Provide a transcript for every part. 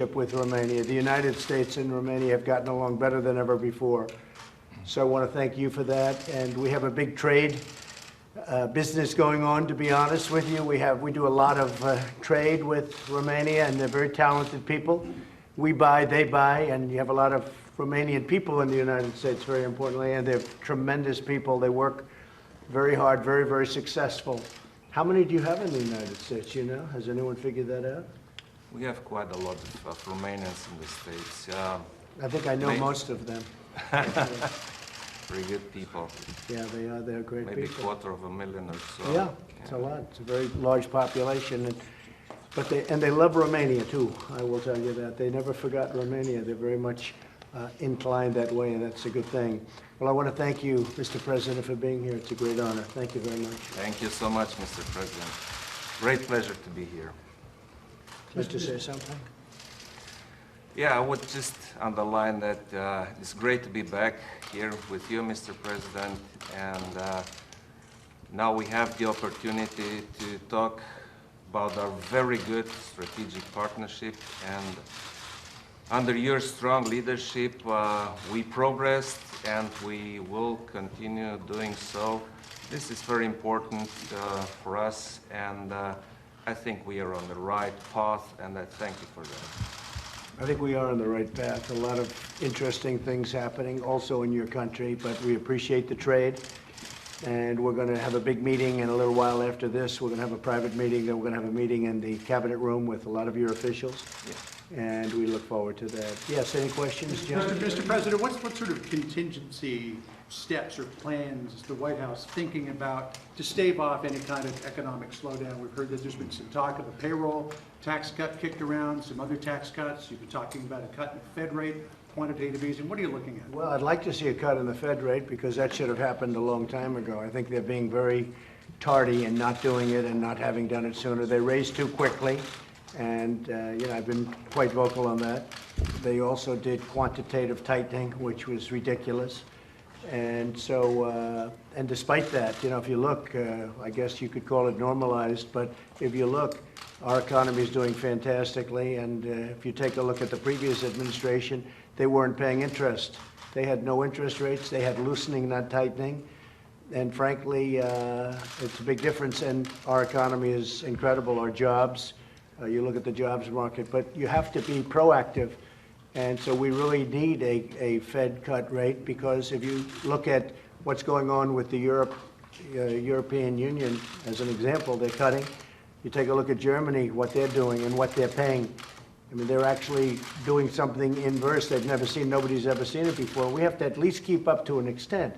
with Romania. The United States and Romania have gotten along better than ever before. So I want to thank you for that. And we have a big trade business going on, to be honest with you. We do a lot of trade with Romania, and they're very talented people. We buy, they buy, and you have a lot of Romanian people in the United States, very importantly, and they're tremendous people. They work very hard, very, very successful. How many do you have in the United States, you know? Has anyone figured that out? We have quite a lot of Romanians in the States. I think I know most of them. Pretty good people. Yeah, they are. They're great Maybe people. 250,000 or so. Yeah, it's a lot. It's a very large population. But they love Romania, too. I will tell you that. They never forgot Romania. They're very much inclined that way, and that's a good thing. Well, I want to thank you, Mr. President, for being here. It's a great honor. Thank you very much. Thank you so much, Mr. President. Great pleasure to be here. Like to say something? Yeah, I would just underline that it's great to be back here with you, Mr. President, and now we have the opportunity to talk about our very good strategic partnership, and under your strong leadership, we progressed and we will continue doing so. This is very important for us, and I think we are on the right path, and I thank you for that. I think we are on the right path. A lot of interesting things happening also in your country, but we appreciate the trade. And we're going to have a big meeting in a little while after this. We're going to have a private meeting, then we're going to have a meeting in the cabinet room with a lot of your officials. Yeah. And we look forward to that. Yes, any questions, John? Mr. President, what sort of contingency steps or plans is the White House thinking about to stave off any kind of economic slowdown? We've heard that there's been some talk of a payroll tax cut kicked around, some other tax cuts. You've been talking about a cut in the Fed rate, quantitative easing. What are you looking at? Well, I'd like to see a cut in the Fed rate because that should have happened a long time ago. I think they're being very tardy in not doing it and not having done it sooner. They raised too quickly, and you know, I've been quite vocal on that. They also did quantitative tightening, which was ridiculous. And so, and despite that, you know, if you look, I guess you could call it normalized, but if you look, our economy is doing fantastically. And if you take a look at the previous administration, they weren't paying interest. They had no interest rates. They had loosening, not tightening. And frankly, it's a big difference. And our economy is incredible. Our jobs, you look at the jobs market, but you have to be proactive. And so we really need a Fed cut rate, because if you look at what's going on with the European Union, as an example, they're cutting. You take a look at Germany, what they're doing and what they're paying. I mean, they're actually doing something inverse they've never seen. Nobody's ever seen it before. We have to at least keep up to an extent.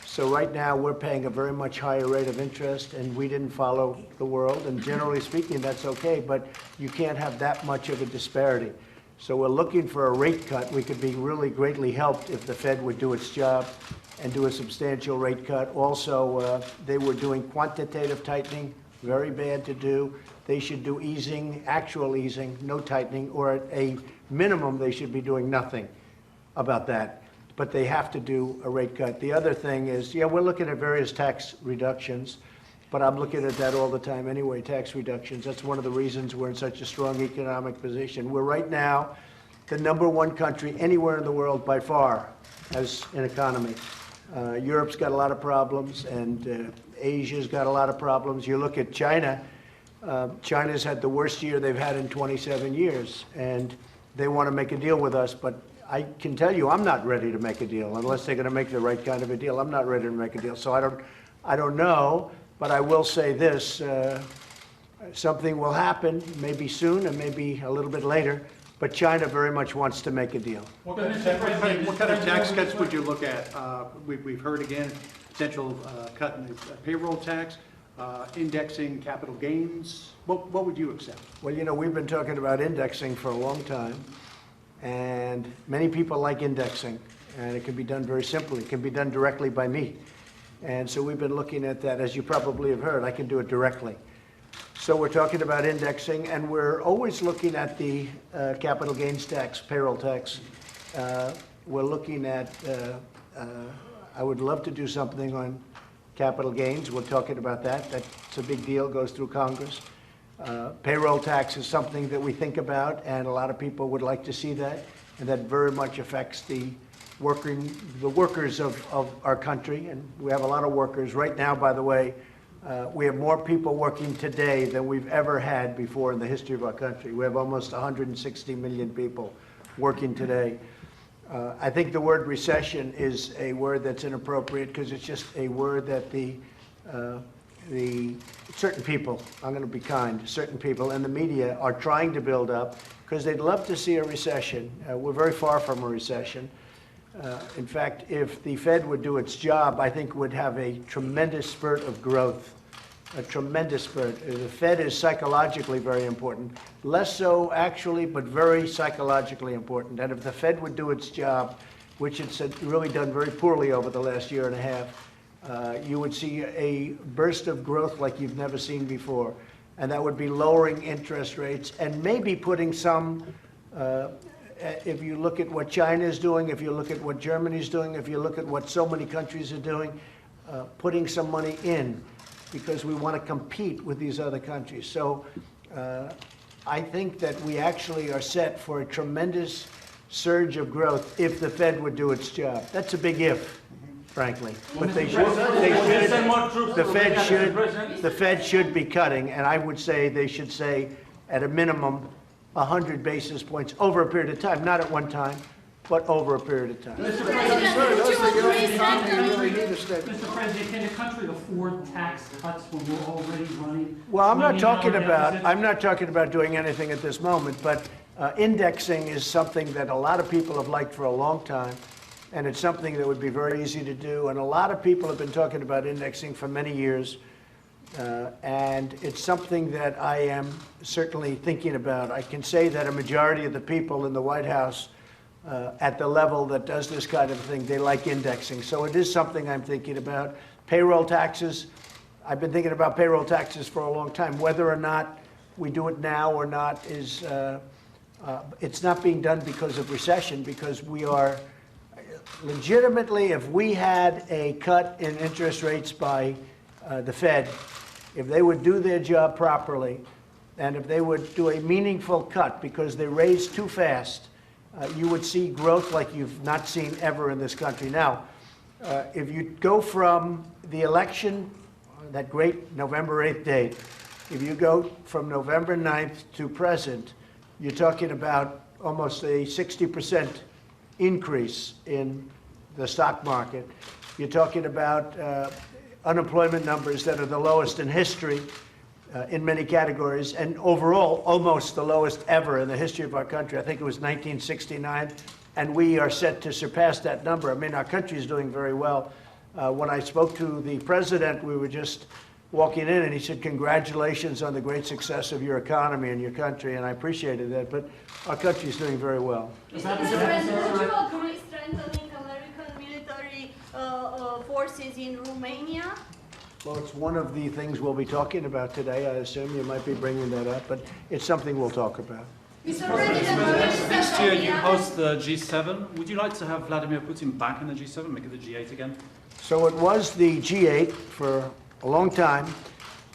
So right now, we're paying a very much higher rate of interest, and we didn't follow the world. And generally speaking, that's okay, but you can't have that much of a disparity. So we're looking for a rate cut. We could be really greatly helped if the Fed would do its job and do a substantial rate cut. Also, they were doing quantitative tightening, very bad to do. They should do easing, actual easing, no tightening, or at a minimum, they should be doing nothing about that. But they have to do a rate cut. The other thing is, yeah, we're looking at various tax reductions, but I'm looking at that all the time anyway, tax reductions. That's one of the reasons we're in such a strong economic position. We're right now the #1 country anywhere in the world by far as an economy. Europe's got a lot of problems, and Asia's got a lot of problems. You look at China, China's had the worst year they've had in 27 years, and they want to make a deal with us, but I can tell you I'm not ready to make a deal unless they're going to make the right kind of a deal. I'm not ready to make a deal, so I don't know. But I will say this, something will happen, maybe soon and maybe a little bit later, but China very much wants to make a deal. What kind of tax cuts would you look at? We've heard again, potential cut in the payroll tax, indexing capital gains. What would you accept? Well, you know, we've been talking about indexing for a long time, and many people like indexing, and it can be done very simply. It can be done directly by me. And so we've been looking at that. As you probably have heard, I can do it directly. So we're talking about indexing, and we're always looking at the capital gains tax, payroll tax. We're looking at, I would love to do something on capital gains. We're talking about that. That's a big deal, goes through Congress. Payroll tax is something that we think about, and a lot of people would like to see that, and that very much affects the workers of our country, and we have a lot of workers. Right now, by the way, we have more people working today than we've ever had before in the history of our country. We have almost 160 million people working today. I think the word recession is a word that's inappropriate because it's just a word that the certain people, I'm going to be kind, certain people in the media are trying to build up because they'd love to see a recession. We're very far from a recession. In fact, if the Fed would do its job, I think would have a tremendous spurt of growth, a tremendous spurt. The Fed is psychologically very important, less so actually, but very psychologically important. And if the Fed would do its job, which it's really done very poorly over the last year and a half, you would see a burst of growth like you've never seen before. And that would be lowering interest rates and maybe putting some, if you look at what China is doing, if you look at what Germany is doing, if you look at what so many countries are doing, putting some money in because we want to compete with these other countries. So I think that we actually are set for a tremendous surge of growth if the Fed would do its job. That's a big if, frankly. But the Fed should be cutting, and I would say they should say at a minimum 100 basis points over a period of time, not at one time, but over a period of time. Mr. President, can the country afford tax cuts when we're already running? Well, I'm not money down talking about doing anything at this moment, but indexing is something that a lot of people have liked for a long time, and it's something that would be very easy to do. And a lot of people have been talking about indexing for many years, and it's something that I am certainly thinking about. I can say that a majority of the people in the White House at the level that does this kind of thing, they like indexing. So it is something I'm thinking about. Payroll taxes, I've been thinking about payroll taxes for a long time. Whether or not we do it now or not is, it's not being done because of recession, because we are legitimately, if we had a cut in interest rates by the Fed, if they would do their job properly, and if they would do a meaningful cut because they raised too fast, you would see growth like you've not seen ever in this country. Now, if you go from the election, that great November 8th date, if you go from November 9th to present, you're talking about almost a 60% increase in the stock market. You're talking about unemployment numbers that are the lowest in history in many categories, and overall, almost the lowest ever in the history of our country. I think it was 1969, and we are set to surpass that number. I mean, our country is doing very well. When I spoke to the president, we were just walking in, and he said, "Congratulations on the great success of your economy and your country," and I appreciated that, but our country is doing very well. Mr. President, would you agree strengthening American military forces in Romania? Well, it's one of the things we'll be talking about today. I assume you might be bringing that up, but it's something we'll talk about. Mr. President, next year you host the G7. Would you like to have Vladimir Putin back in the G7, make it the G8 again? So it was the G8 for a long time,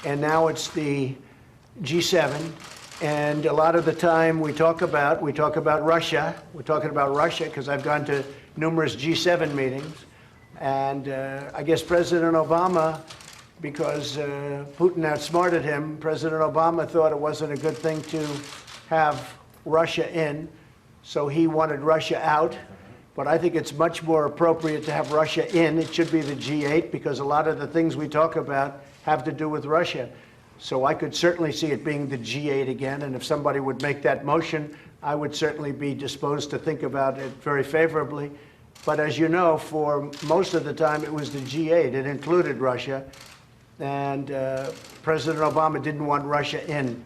and now it's the G7. And a lot of the time we talk about Russia. We're talking about Russia because I've gone to numerous G7 meetings. And I guess President Obama, because Putin outsmarted him, President Obama thought it wasn't a good thing to have Russia in, so he wanted Russia out. But I think it's much more appropriate to have Russia in. It should be the G8 because a lot of the things we talk about have to do with Russia. So I could certainly see it being the G8 again, and if somebody would make that motion, I would certainly be disposed to think about it very favorably. But as you know, for most of the time it was the G8. It included Russia, and President Obama didn't want Russia in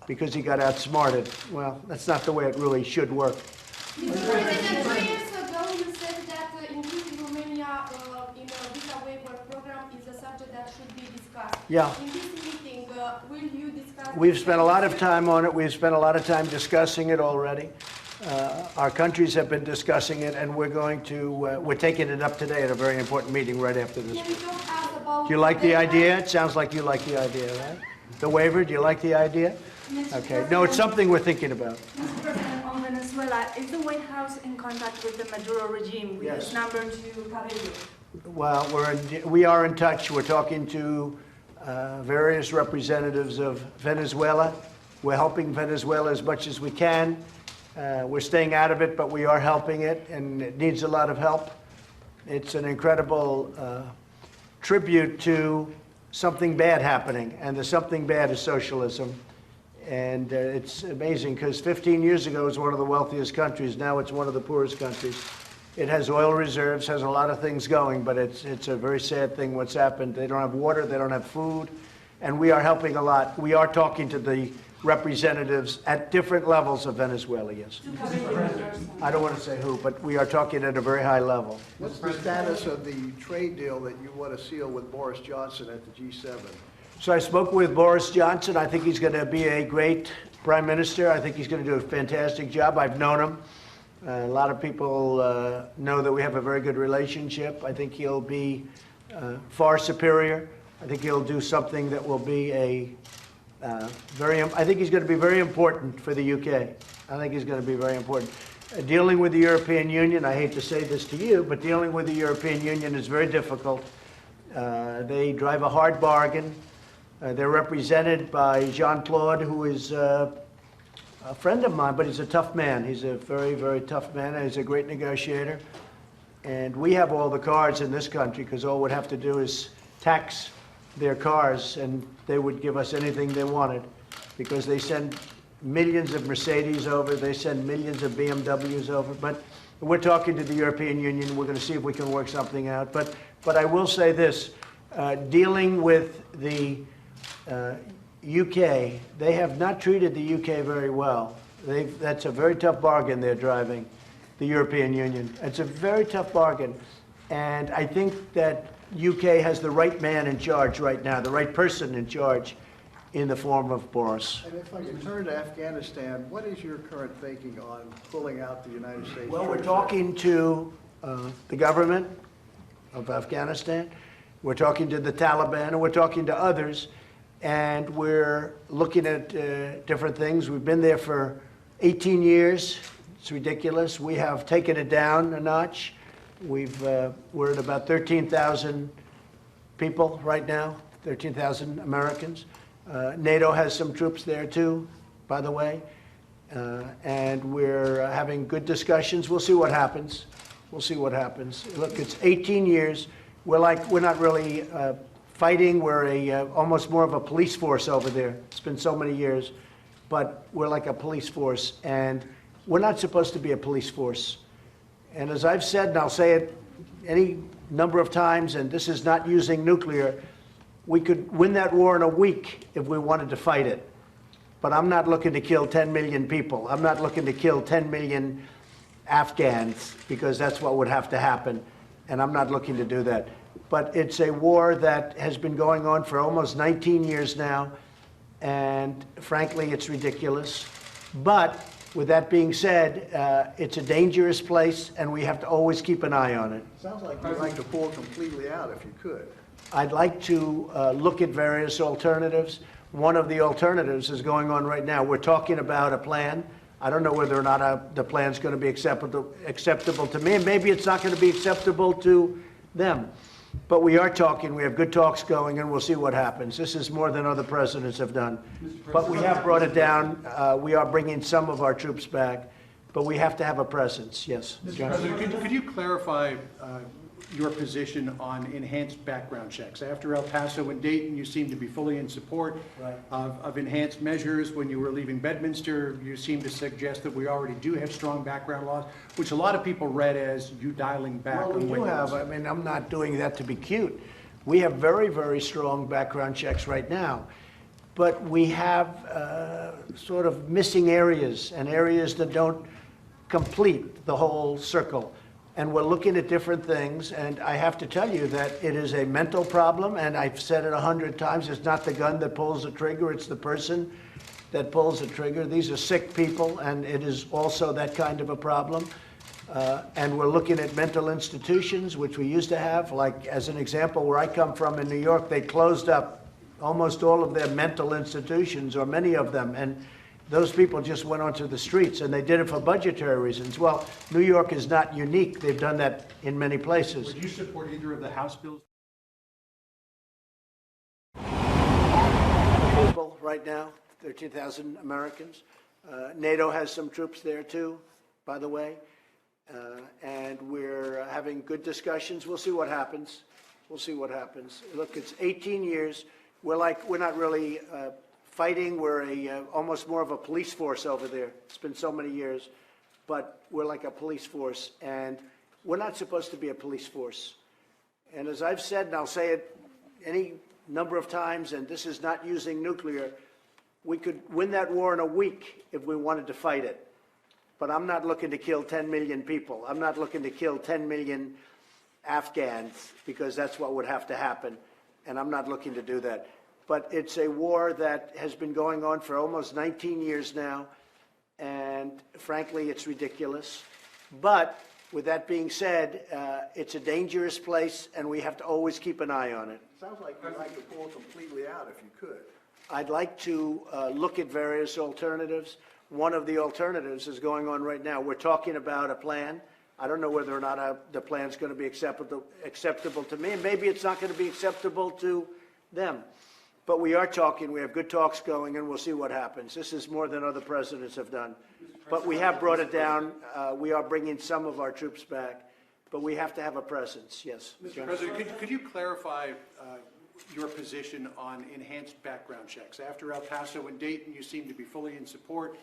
because he got outsmarted. Well, that's not the way it really should work. Mr. President, 2 years ago you said that including Romania in a visa waiver program is a subject that should be discussed. Yeah. In this meeting, will you discuss? We've spent a lot of time on it. We've spent a lot of time discussing it already. Our countries have been discussing it, and we're taking it up today at a very important meeting right after this. Can you talk us about? Do you like the idea? It sounds like you like the idea, right? The waiver, do you like the idea? Okay, no, it's something we're thinking about. Mr. President, on Venezuela, is the White House in contact with the Maduro regime, with Yes. its number 2 cabildo? Well, we are in touch. We're talking to various representatives of Venezuela. We're helping Venezuela as much as we can. We're staying out of it, but we are helping it, and it needs a lot of help. It's an incredible tribute to something bad happening, and the something bad is socialism. And it's amazing, because 15 years ago it was one of the wealthiest countries. Now it's one of the poorest countries. It has oil reserves, has a lot of things going, but it's a very sad thing what's happened. They don't have water, they don't have food, and we are helping a lot. We are talking to the representatives at different levels of Venezuela, yes. I don't want to say who, but we are talking at a very high level. What's the status of the trade deal that you want to seal with Boris Johnson at the G7? So I spoke with Boris Johnson. I think he's going to be a great prime minister. I think he's going to do a fantastic job. I've known him. A lot of people know that we have a very good relationship. I think he'll be far superior. I think he'll do something that will be I think he's going to be very important for the UK. I think he's going to be very important. Dealing with the European Union, I hate to say this to you, but dealing with the European Union is very difficult. They drive a hard bargain. They're represented by Jean-Claude, who is a friend of mine, but he's a tough man. He's a very, very tough man, and he's a great negotiator. And we have all the cars in this country, because all we'd have to do is tax their cars, and they would give us anything they wanted, because they send millions of Mercedes over, they send millions of BMWs over. But we're talking to the European Union. We're going to see if we can work something out. But I will say this, dealing with the UK, they have not treated the UK very well. That's a very tough bargain they're driving, the European Union. It's a very tough bargain. And I think that UK has the right man in charge right now, the right person in charge, in the form of Boris. And if I can turn to Afghanistan, what is your current thinking on pulling out the United States? Well, we're troops? talking to the government of Afghanistan. We're talking to the Taliban, and we're talking to others. And we're looking at different things. We've been there for 18 years. It's ridiculous. We have taken it down a notch. We're at about 13,000 people right now, 13,000 Americans. NATO has some troops there too, by the way. And we're having good discussions. We'll see what happens. We'll see what happens. Look, it's 18 years. We're not really fighting. We're almost more of a police force over there. It's been so many years, but we're like a police force, and we're not supposed to be a police force. And as I've said, and I'll say it any number of times, and this is not using nuclear, we could win that war in a week if we wanted to fight it. But I'm not looking to kill 10 million people. I'm not looking to kill 10 million Afghans, because that's what would have to happen. And I'm not looking to do that. But it's a war that has been going on for almost 19 years now. And frankly, it's ridiculous. But with that being said, it's a dangerous place, and we have to always keep an eye on it. Sounds like you'd like to pull completely out if you could. I'd like to look at various alternatives. One of the alternatives is going on right now. We're talking about a plan. I don't know whether or not the plan's going to be acceptable to me, and maybe it's not going to be acceptable to them. But we are talking. We have good talks going, and we'll see what happens. This is more than other presidents have done. But we have brought it down. We are bringing some of our troops back, but we have to have a presence. Yes, Mr. President, could you clarify your position on enhanced background checks? After El Paso and Dayton, you seem to be fully in support of enhanced measures. When you were leaving Bedminster, you seemed to suggest that we already do have strong background laws, which a lot of people read as you dialing back Well, on we do have. I mean, I'm not doing that to be cute. We have very, very strong background checks right now. But we have sort of missing areas, and areas that don't complete the whole circle. And we're looking at different things, and I have to tell you that it is a mental problem, and I've said it 100 times. It's not the gun that pulls the trigger, it's the person that pulls the trigger. These are sick people, and it is also that kind of a problem. And we're looking at mental institutions, which we used to have. Like, as an example, where I come from in New York, they closed up almost all of their mental institutions, or many of them, and those people just went onto the streets, and they did it for budgetary reasons. Well, New York is not unique. They've done that in many places. Would you support either of the House bills? People right now, 13,000 Americans. NATO has some troops there too, by the way. And we're having good discussions. We'll see what happens. We'll see what happens. Look, it's 18 years. We're not really fighting. We're almost more of a police force over there. It's been so many years, but we're like a police force, and we're not supposed to be a police force. And as I've said, and I'll say it any number of times, and this is not using nuclear, we could win that war in a week if we wanted to fight it. But I'm not looking to kill 10 million people. I'm not looking to kill 10 million Afghans, because that's what would have to happen, and I'm not looking to do that. But it's a war that has been going on for almost 19 years now, and frankly, it's ridiculous. But with that being said, it's a dangerous place, and we have to always keep an eye on it. Sounds like you'd like to pull completely out if you could. I'd like to look at various alternatives. One of the alternatives is going on right now. We're talking about a plan. I don't know whether or not the plan's going to be acceptable to me, and maybe it's not going to be acceptable to them. But we are talking. We have good talks going, and we'll see what happens. This is more than other presidents have done. But we have brought it down. We are bringing some of our troops back, but we have to have a presence. Yes. Mr. President, could you clarify your position on enhanced background checks? After El Paso and Dayton, you seem to be fully in support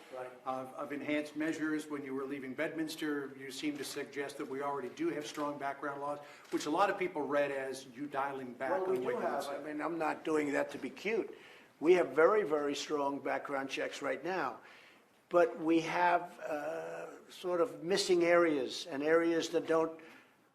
of enhanced measures. When you were leaving Bedminster, you seemed to suggest that we already do have strong background laws, which a lot of people read as you dialing back Well, we on do have. I mean, I'm not doing that to be cute. We have very, very strong background checks right now. But we have sort of missing areas, and areas that don't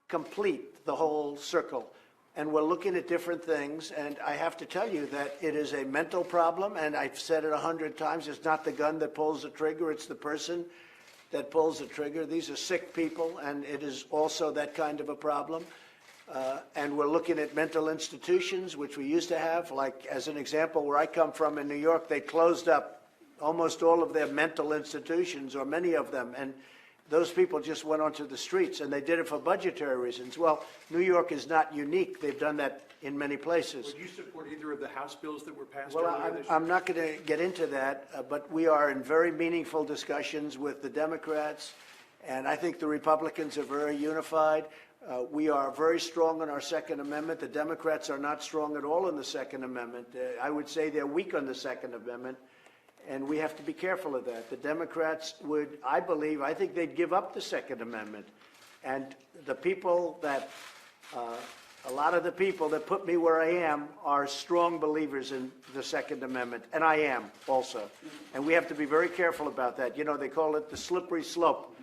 complete the whole circle. And we're looking at different things, and I have to tell you that it is a mental problem, and I've said it 100 times. It's not the gun that pulls the trigger, it's the person that pulls the trigger. These are sick people, and it is also that kind of a problem. And we're looking at mental institutions, which we used to have. Like, as an example, where I come from in New York, they closed up almost all of their mental institutions, or many of them, and those people just went onto the streets, and they did it for budgetary reasons. Well, New York is not unique. They've done that in many places. Would you support either of the House bills that were passed Well, earlier this year? I'm not going to get into that, but we are in very meaningful discussions with the Democrats, and I think the Republicans are very unified. We are very strong on our Second Amendment. The Democrats are not strong at all in the Second Amendment. I would say they're weak on the Second Amendment. And we have to be careful of that. The Democrats would, I think they'd give up the Second Amendment. And the people that, a lot of the people that put me where I am are strong believers in the Second Amendment. And I am also. And we have to be very careful about that. You know, they call it the slippery slope.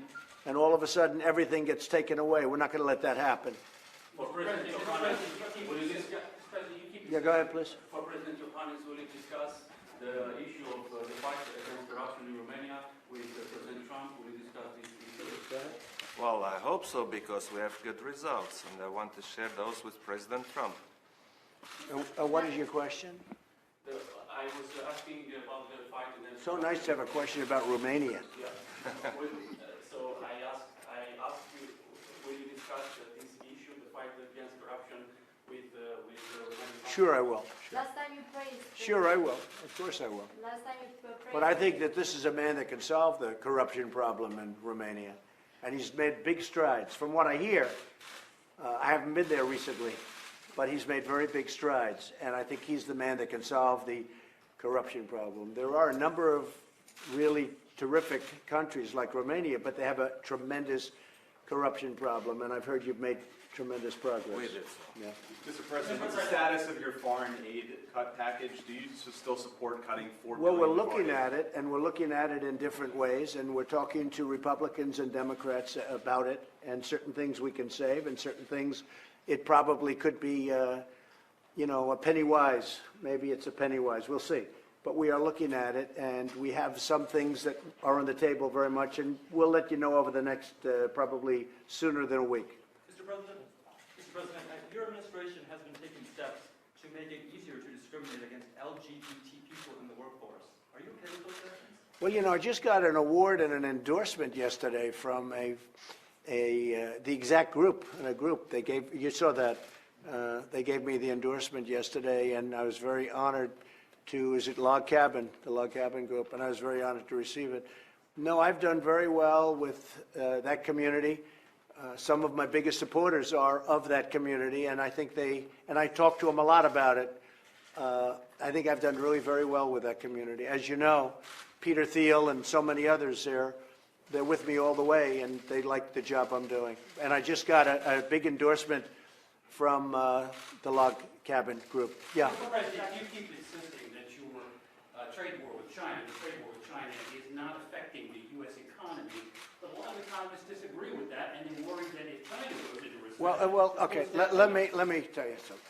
And all of a sudden, everything gets taken away. We're not going to let that happen. For President Yohannes, will you discuss, Yeah, go ahead, please. For President Yohannes, will you discuss the issue of the fight against corruption in Romania with President Trump? Will you discuss this issue? Well, I hope so, because we have good results, and I want to share those with President Trump. What is your question? I was asking you about the fight against So nice to have a question about Romania. Yeah. So I asked you, will you discuss this issue, the fight against corruption with Romania? Sure, I will. Last time you praised. Sure, I will. Of course I will. Last time you praised. But I think that this is a man that can solve the corruption problem in Romania. And he's made big strides. From what I hear, I haven't been there recently, but he's made very big strides. And I think he's the man that can solve the corruption problem. There are a number of really terrific countries like Romania, but they have a tremendous corruption problem. And I've heard you've made tremendous progress. We did. Yeah. Mr. President, what's the status of your foreign aid cut package? Do you still support cutting $4 billion? Well, we're looking at it, and we're looking at it in different ways, and we're talking to Republicans and Democrats about it, and certain things we can save, and certain things it probably could be, you know, a penny wise. Maybe it's a penny wise. We'll see. But we are looking at it, and we have some things that are on the table very much, and we'll let you know over the next, probably sooner than a week. Mr. President, your administration has been taking steps to make it easier to discriminate against LGBT people in the workforce. Are you okay with those actions? Well, you know, I just got an award and an endorsement yesterday from the exact group, in a group. They gave, you saw that, they gave me the endorsement yesterday, and I was very honored to, is it Log Cabin, the Log Cabin group, and I was very honored to receive it. No, I've done very well with that community. Some of my biggest supporters are of that community, and I think and I talk to them a lot about it. I think I've done really very well with that community. As you know, Peter Thiel and so many others, they're with me all the way, and they like the job I'm doing. And I just got a big endorsement from the Log Cabin group. Yeah. Mr. President, you keep insisting that your trade war with China, the trade war with China, is not affecting the U.S. economy, but a lot of economists disagree with that, and they're worried that if China goes into recession... Well, okay, let me tell you something.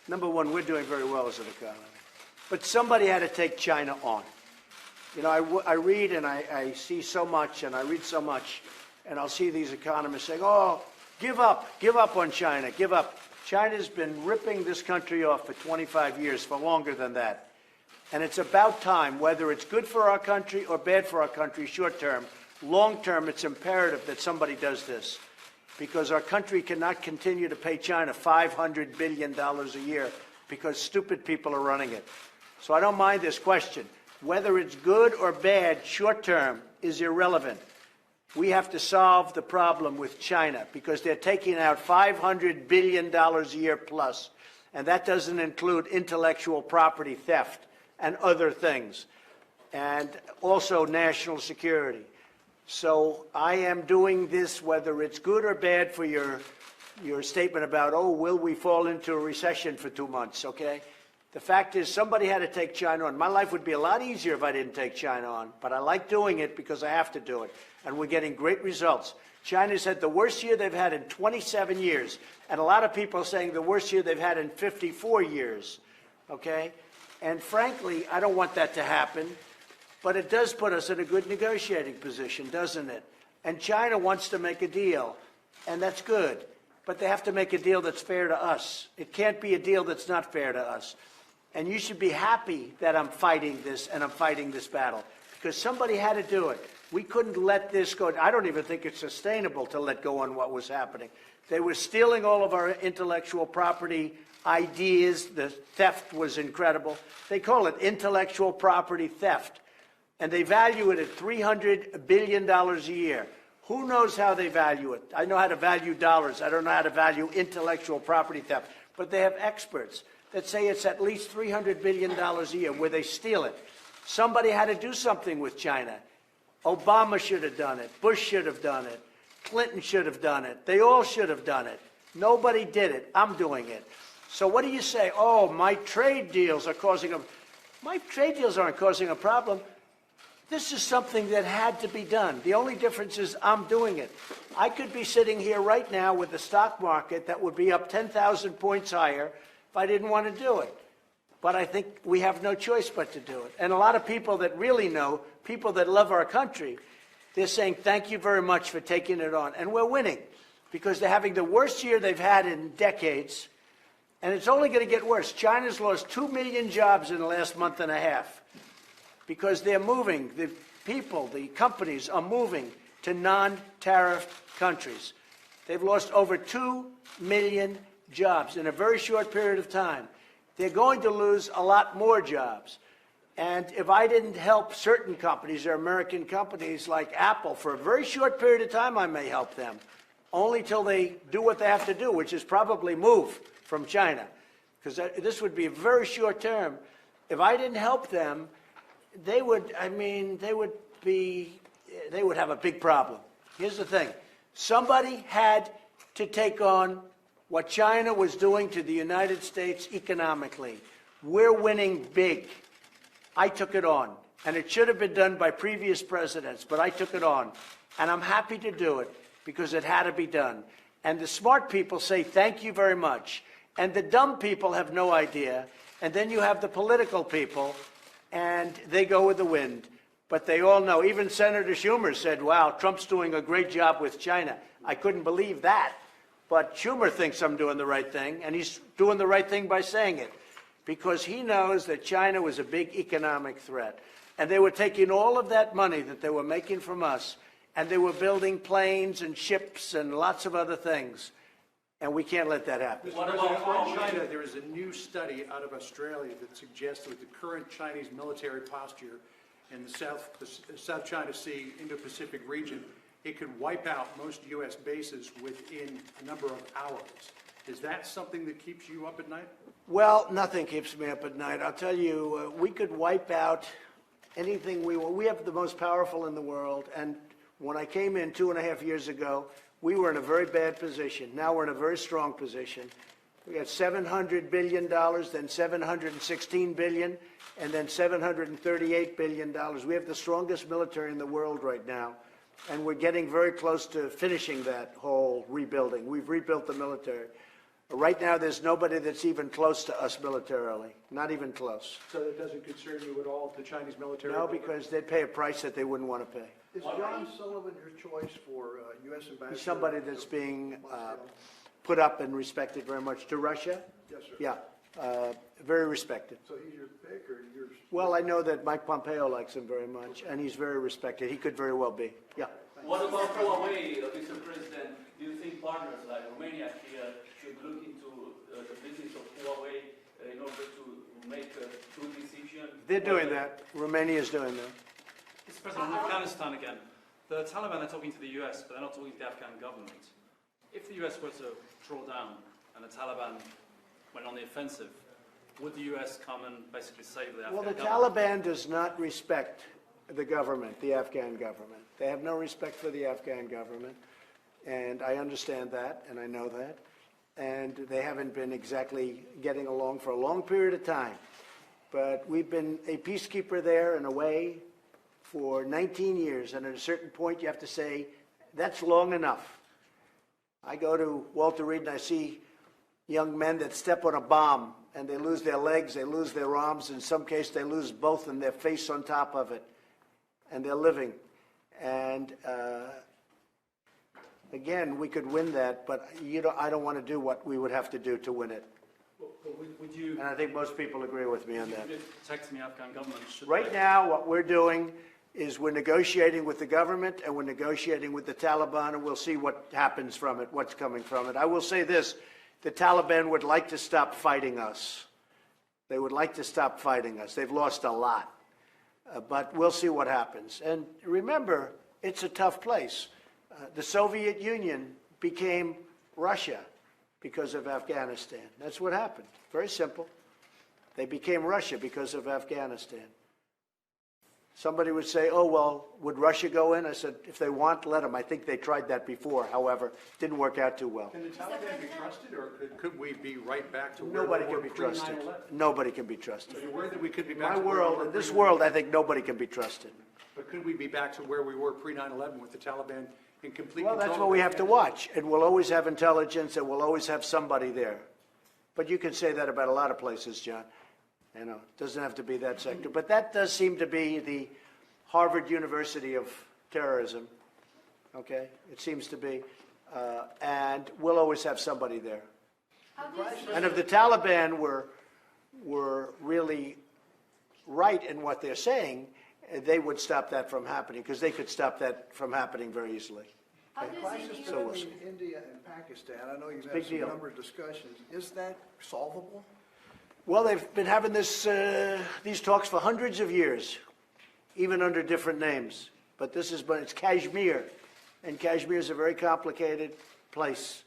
Number one, we're doing very well as an economy. But somebody had to take China on. You know, I read and I see so much, and I read so much, and I'll see these economists saying, oh, give up on China, give up. China's been ripping this country off for 25 years, for longer than that. And it's about time, whether it's good for our country or bad for our country short term, long term, it's imperative that somebody does this. Because our country cannot continue to pay China $500 billion a year because stupid people are running it. So I don't mind this question. Whether it's good or bad short term is irrelevant. We have to solve the problem with China because they're taking out $500 billion a year plus, and that doesn't include intellectual property theft and other things, and also national security. So I am doing this, whether it's good or bad, for your statement about, oh, will we fall into a recession for 2 months, okay? The fact is, somebody had to take China on. My life would be a lot easier if I didn't take China on, but I like doing it because I have to do it, and we're getting great results. China's had the worst year they've had in 27 years, and a lot of people are saying the worst year they've had in 54 years, okay? And frankly, I don't want that to happen. But it does put us in a good negotiating position, doesn't it? And China wants to make a deal, and that's good. But they have to make a deal that's fair to us. It can't be a deal that's not fair to us. And you should be happy that I'm fighting this, and I'm fighting this battle, because somebody had to do it. We couldn't let this go. I don't even think it's sustainable to let go on what was happening. They were stealing all of our intellectual property ideas. The theft was incredible. They call it intellectual property theft. And they value it at $300 billion a year. Who knows how they value it? I know how to value dollars. I don't know how to value intellectual property theft. But they have experts that say it's at least $300 billion a year where they steal it. Somebody had to do something with China. Obama should have done it. Bush should have done it. Clinton should have done it. They all should have done it. Nobody did it. I'm doing it. So what do you say? Oh, my trade deals are causing a... My trade deals aren't causing a problem. This is something that had to be done. The only difference is I'm doing it. I could be sitting here right now with the stock market that would be up 10,000 points higher if I didn't want to do it. But I think we have no choice but to do it. And a lot of people that really know, people that love our country, they're saying, thank you very much for taking it on. And we're winning because they're having the worst year they've had in decades. And it's only going to get worse. China's lost 2 million jobs in the last month and a half. Because they're moving, the people, the companies are moving to non-tariff countries. They've lost over 2 million jobs in a very short period of time. They're going to lose a lot more jobs. And if I didn't help certain companies, or American companies like Apple, for a very short period of time, I may help them. Only till they do what they have to do, which is probably move from China. Because this would be very short term. If I didn't help them, they would have a big problem. Here's the thing. Somebody had to take on what China was doing to the United States economically. We're winning big. I took it on. And it should have been done by previous presidents, but I took it on. And I'm happy to do it because it had to be done. And the smart people say, thank you very much. And the dumb people have no idea. And then you have the political people, and they go with the wind. But they all know. Even Senator Schumer said, wow, Trump's doing a great job with China. I couldn't believe that. But Schumer thinks I'm doing the right thing, and he's doing the right thing by saying it. because he knows that China was a big economic threat. And they were taking all of that money that they were making from us, and they were building planes and ships and lots of other things. And we can't let that happen. What about China? There is a new study out of Australia that suggests that with the current Chinese military posture in the South China Sea, Indo-Pacific region, it could wipe out most U.S. bases within a number of hours. Is that something that keeps you up at night? Well, nothing keeps me up at night. I'll tell you, we could wipe out anything we want. We have the most powerful in the world, and when I came in 2.5 years ago, we were in a very bad position. Now we're in a very strong position. We got $700 billion, then $716 billion, and then $738 billion. We have the strongest military in the world right now, and we're getting very close to finishing that whole rebuilding. We've rebuilt the military. Right now, there's nobody that's even close to us militarily, not even close. So that doesn't concern you at all, the Chinese military? No, because they'd pay a price that they wouldn't want to pay. Is John Sullivan your choice for U.S. ambassador? He's somebody that's being put up and respected very much. To Russia? Yes, sir. Yeah, very respected. So he's your pick, or yours? Well, I know that Mike Pompeo likes him very much, and he's very respected. He could very well be. Yeah. What about Huawei, Mr. President? Do you think partners like Romania here should look into the business of Huawei in order to make a true decision? They're doing that. Romania's doing that. Mr. President, on Afghanistan again, the Taliban are talking to the US, but they're not talking to the Afghan government. If the US were to draw down and the Taliban went on the offensive, would the US come and basically save the Afghan government? Well, the Taliban does not respect the government, the Afghan government. They have no respect for the Afghan government, and I understand that, and I know that. And they haven't been exactly getting along for a long period of time. But we've been a peacekeeper there in a way for 19 years, and at a certain point you have to say, that's long enough. I go to Walter Reed and I see young men that step on a bomb and they lose their legs, they lose their arms, in some case they lose both and their face on top of it, and they're living. And again, we could win that, but I don't want to do what we would have to do to win it. Would you, and I think most people agree with me on that. protecting the Afghan government? Right now, what we're doing is we're negotiating with the government and we're negotiating with the Taliban, and we'll see what happens from it, what's coming from it. I will say this, the Taliban would like to stop fighting us. They would like to stop fighting us. They've lost a lot, but we'll see what happens. And remember, it's a tough place. The Soviet Union became Russia because of Afghanistan. That's what happened. Very simple. They became Russia because of Afghanistan. Somebody would say, oh, well, would Russia go in? I said, if they want, let them. I think they tried that before. However, didn't work out too well. Can the Taliban be trusted, or could we be right back to where Nobody we can were be trusted. pre-9/11? Nobody can be trusted. Are you worried that we could be back My to where we world, were in this pre-9/11? world, I think nobody can be trusted. But could we be back to where we were pre-9/11 with the Taliban in complete Well, control? that's what we have to watch. And we'll always have intelligence, and we'll always have somebody there. But you can say that about a lot of places, John. You know, it doesn't have to be that sector. But that does seem to be the Harvard University of terrorism, okay? It seems to be. And we'll always have somebody there. And if the Taliban were really right in what they're saying, they would stop that from happening, because they could stop that from happening very easily. How does Crisis it So we'll see. between India and Pakistan, I know you've Big had some deal. number of discussions. Is that solvable? Well, they've been having these talks for hundreds of years, even under different names. But it's Kashmir, and Kashmir is a very complicated place.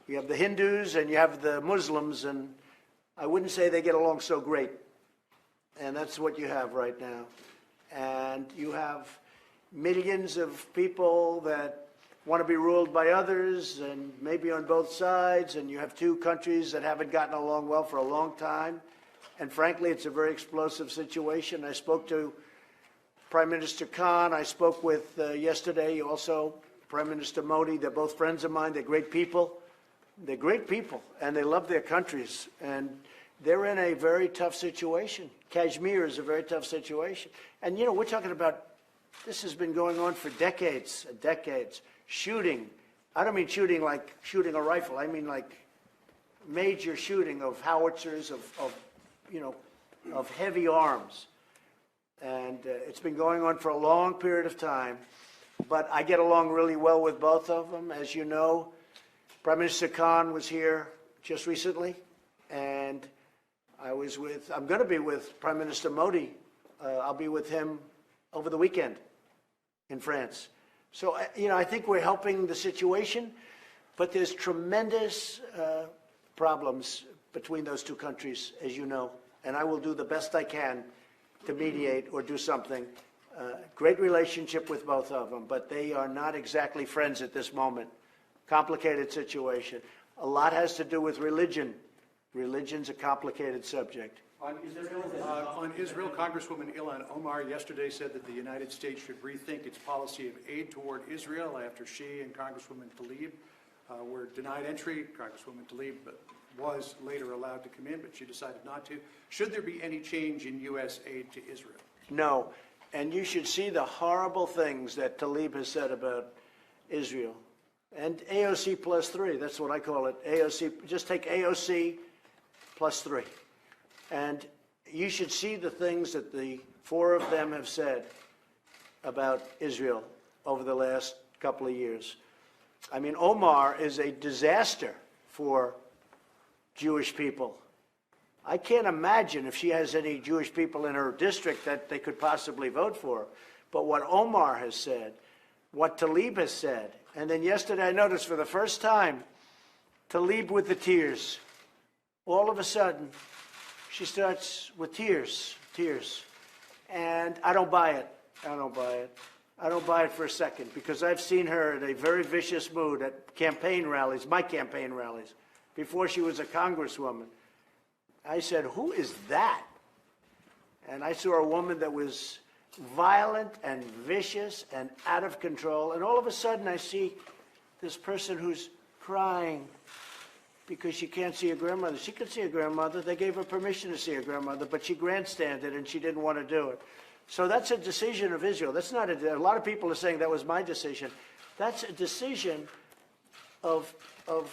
You have the Hindus and you have the Muslims, and I wouldn't say they get along so great. And that's what you have right now. And you have millions of people that want to be ruled by others, and maybe on both sides, and you have two countries that haven't gotten along well for a long time. And frankly, it's a very explosive situation. I spoke to Prime Minister Khan. I spoke with, yesterday, also Prime Minister Modi. They're both friends of mine. They're great people. They're great people, and they love their countries. And they're in a very tough situation. Kashmir is a very tough situation. And, you know, we're talking about, this has been going on for decades, decades. Shooting. I don't mean shooting like shooting a rifle. I mean like major shooting of howitzers, of of heavy arms. And it's been going on for a long period of time. But I get along really well with both of them. As you know, Prime Minister Khan was here just recently, and I'm going to be with Prime Minister Modi. I'll be with him over the weekend in France. So, I think we're helping the situation, but there's tremendous problems between those two countries, as you know, and I will do the best I can to mediate or do something. Great relationship with both of them, but they are not exactly friends at this moment. Complicated situation. A lot has to do with religion. Religion's a complicated subject. On Israel, Congresswoman Ilhan Omar yesterday said that the United States should rethink its policy of aid toward Israel after she and Congresswoman Tlaib were denied entry. Congresswoman Tlaib was later allowed to come in, but she decided not to. Should there be any change in U.S. aid to Israel? No. And you should see the horrible things that Tlaib has said about Israel. And AOC plus 3, that's what I call it. AOC, just take AOC plus 3. And you should see the things that the four of them have said about Israel over the last couple of years. I mean, Omar is a disaster for Jewish people. I can't imagine if she has any Jewish people in her district that they could possibly vote for. But what Omar has said, what Tlaib has said, and then yesterday I noticed for the first time, Tlaib with the tears. All of a sudden, she starts with tears. And I don't buy it. I don't buy it for a second, because I've seen her in a very vicious mood at campaign rallies, my campaign rallies, before she was a congresswoman. I said, who is that? And I saw a woman that was violent and vicious and out of control. And all of a sudden I see this person who's crying because she can't see her grandmother. She could see her grandmother. They gave her permission to see her grandmother, but she grandstanded and she didn't want to do it. So that's a decision of Israel. That's not a lot of people are saying that was my decision. That's a decision of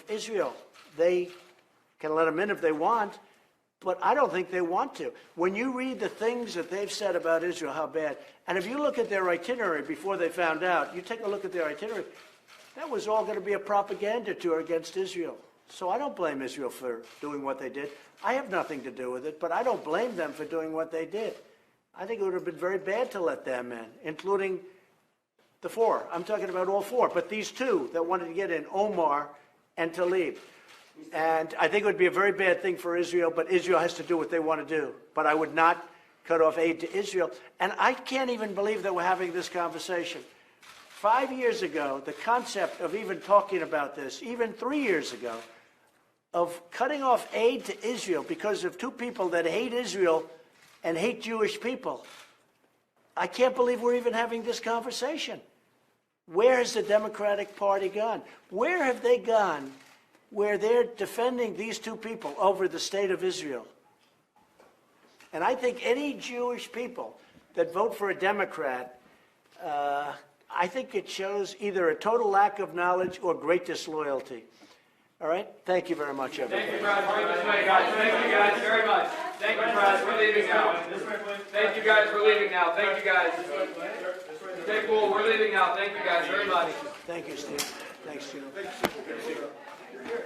Israel. They can let them in if they want, but I don't think they want to. When you read the things that they've said about Israel, how bad, and if you look at their itinerary before they found out, you take a look at their itinerary, that was all going to be a propaganda tour against Israel. So I don't blame Israel for doing what they did. I have nothing to do with it, but I don't blame them for doing what they did. I think it would have been very bad to let them in, including the four. I'm talking about all four, but these two that wanted to get in, Omar and Tlaib. And I think it would be a very bad thing for Israel, but Israel has to do what they want to do. But I would not cut off aid to Israel. And I can't even believe that we're having this conversation. 5 years ago, the concept of even talking about this, even 3 years ago, of cutting off aid to Israel because of two people that hate Israel and hate Jewish people. I can't believe we're even having this conversation. Where has the Democratic Party gone? Where have they gone where they're defending these two people over the state of Israel? And I think any Jewish people that vote for a Democrat, I think it shows either a total lack of knowledge or great disloyalty. All right? Thank you very much, everybody. Thank you, Brad. Thank you, guys, very much. Thank you, Brad. We're leaving now. Thank you, guys. We're leaving now. Thank you, guys. Okay, cool. We're leaving now. Thank you, guys, very much. Thank you, Steve. Thanks, Gino. You're here.